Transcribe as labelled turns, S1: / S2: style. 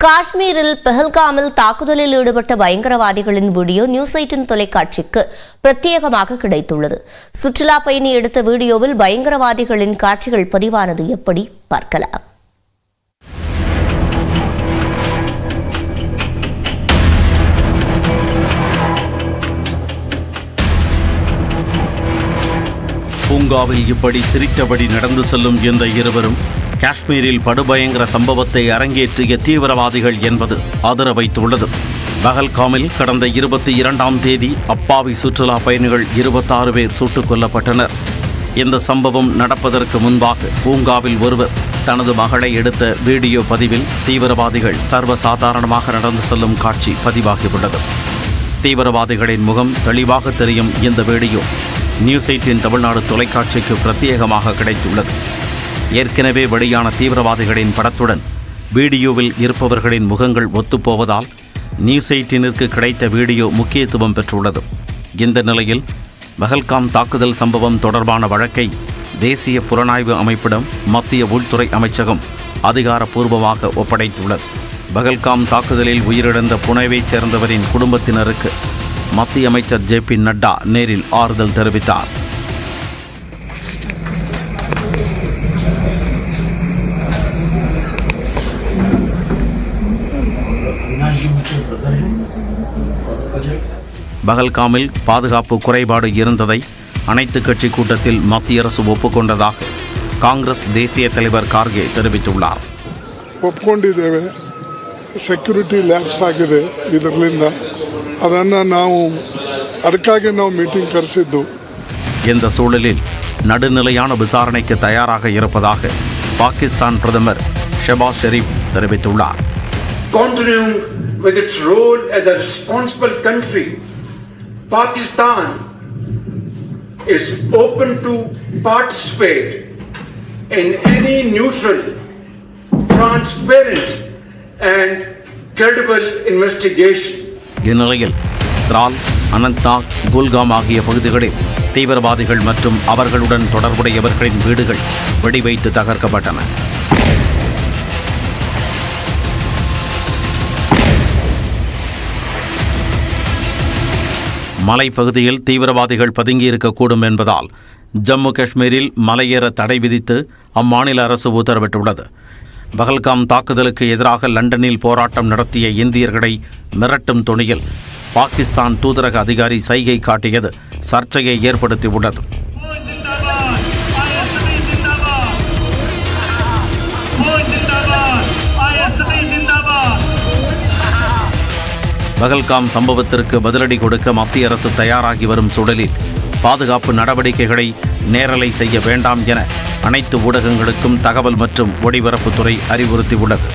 S1: காஷ்மீரில் பெஹல்காமில் தாக்குதலில் ஈடுபட்ட பயங்கரவாதிகளின் வீடியோ நியூஸ் 18 தொலைக்காட்சிக்கு பிரத்யேகமாக கிடைத்துள்ளது. சுற்றுலா பயணி எடுத்த வீடியோவில் பயங்கரவாதிகளின் காட்சிகள் பதிவானது எப்படி பார்க்கலாம்.
S2: பூங்காவில் இப்படி சிரித்தபடி நடந்து செல்லும் இந்த இருவரும் காஷ்மீரில் படுபயங்கர சம்பவத்தை அரங்கேற்றிய தீவிரவாதிகள் என்பது அதிர வைத்துள்ளது. பஹல்காமில் கடந்த 22ஆம் தேதி அப்பாவி சுற்றுலா பயணிகள் 26 பேர் சுட்டுக் கொல்லப்பட்டனர். இந்த சம்பவம் நடப்பதற்கு முன்பாக பூங்காவில் ஒருவர் தனது மகளை எடுத்த வீடியோ பதிவில் தீவிரவாதிகள் சர்வசாதாரணமாக நடந்து செல்லும் காட்சி பதிவாகியுள்ளது. தீவிரவாதிகளின் முகம் தெளிவாக தெரியும். இந்த வீடியோ நியூஸ் 18 தமிழ்நாடு தொலைக்காட்சிக்கு பிரத்யேகமாக கிடைத்துள்ளது. ஏற்கனவே வெளியான தீவிரவாதிகளின் படத்துடன் வீடியோவில் இருப்பவர்களின் முகங்கள் ஒத்துப்போவதால் நியூஸ் 18ற்கு கிடைத்த வீடியோ முக்கியத்துவம் பெற்றுள்ளது. இந்த நிலையில் பஹல்காம் தாக்குதல் சம்பவம் தொடர்பான வழக்கை தேசிய புலனாய்வு அமைப்பிடம் மத்திய உள்துறை அமைச்சகம் அதிகாரப்பூர்வமாக ஒப்படைத்துள்ளது. பஹல்காம் தாக்குதலில் உயிரிழந்த புனேவைச் சேர்ந்தவரின் குடும்பத்தினருக்கு மத்திய அமைச்சர் JP நட்டா நேரில் ஆறுதல் தெரிவித்தார். பஹல்காமில் பாதுகாப்பு குறைபாடு இருந்ததை அனைத்து கட்சி கூட்டத்தில் மத்திய அரசு ஒப்புக்கொண்டதாக காங்கிரஸ் தேசிய தலைவர் கார்கே தெரிவித்துள்ளார்.
S3: ಒಪ್ಕೊಂಡಿದ್ದೇವೆ. ಸೆಕ್ಯೂರಿಟಿ ಲ್ಯಾಬ್ಸ್ ಆಗಿದೆ ಇದರಿಂದ, ಅದಕ್ಕಾಗಿ ನಾವು ಮೀಟಿಂಗ್ ಕರೆಸಿದ್ದು.
S2: இந்த சூழலில் நடுநிலையான விசாரணைக்கு தயாராக இருப்பதாக பாகிஸ்தான் பிரதமர் ஷெபாஸ் ஷெரீப் தெரிவித்துள்ளார்.
S4: Continuing with its role as a responsible country, Pakistan is open to participate in any neutral, transparent and credible investigation.
S2: இந்நிலையில் திரால், அனந்த்நாக், குல்காம் ஆகிய பகுதிகளில் தீவிரவாதிகள் மற்றும் அவர்களுடன் தொடர்புடையவர்களின் வீடுகள் வெடிவைத்து தகர்க்கப்பட்டன. மலைப்பகுதியில் தீவிரவாதிகள் பதுங்கியிருக்கக்கூடும் என்பதால் ஜம்மு காஷ்மீரில் மலையேற தடை விதித்து அம்மாநில அரசு உத்தரவிட்டுள்ளது. பஹல்காம் தாக்குதலுக்கு எதிராக லண்டனில் போராட்டம் நடத்திய இந்தியர்களை மிரட்டும் துணியில் பாகிஸ்தான் தூதரக அதிகாரி சைகை காட்டியது சர்ச்சையை ஏற்படுத்தியுள்ளது. பஹல்காம் சம்பவத்திற்கு பதிலடி கொடுக்க மத்திய அரசு தயாராகி வரும் சூழலில் பாதுகாப்பு நடவடிக்கைகளை நேரலை செய்ய வேண்டாம் என அனைத்து ஊடகங்களுக்கும் தகவல் மற்றும் ஒளிபரப்புத்துறை அறிவுறுத்தியுள்ளது.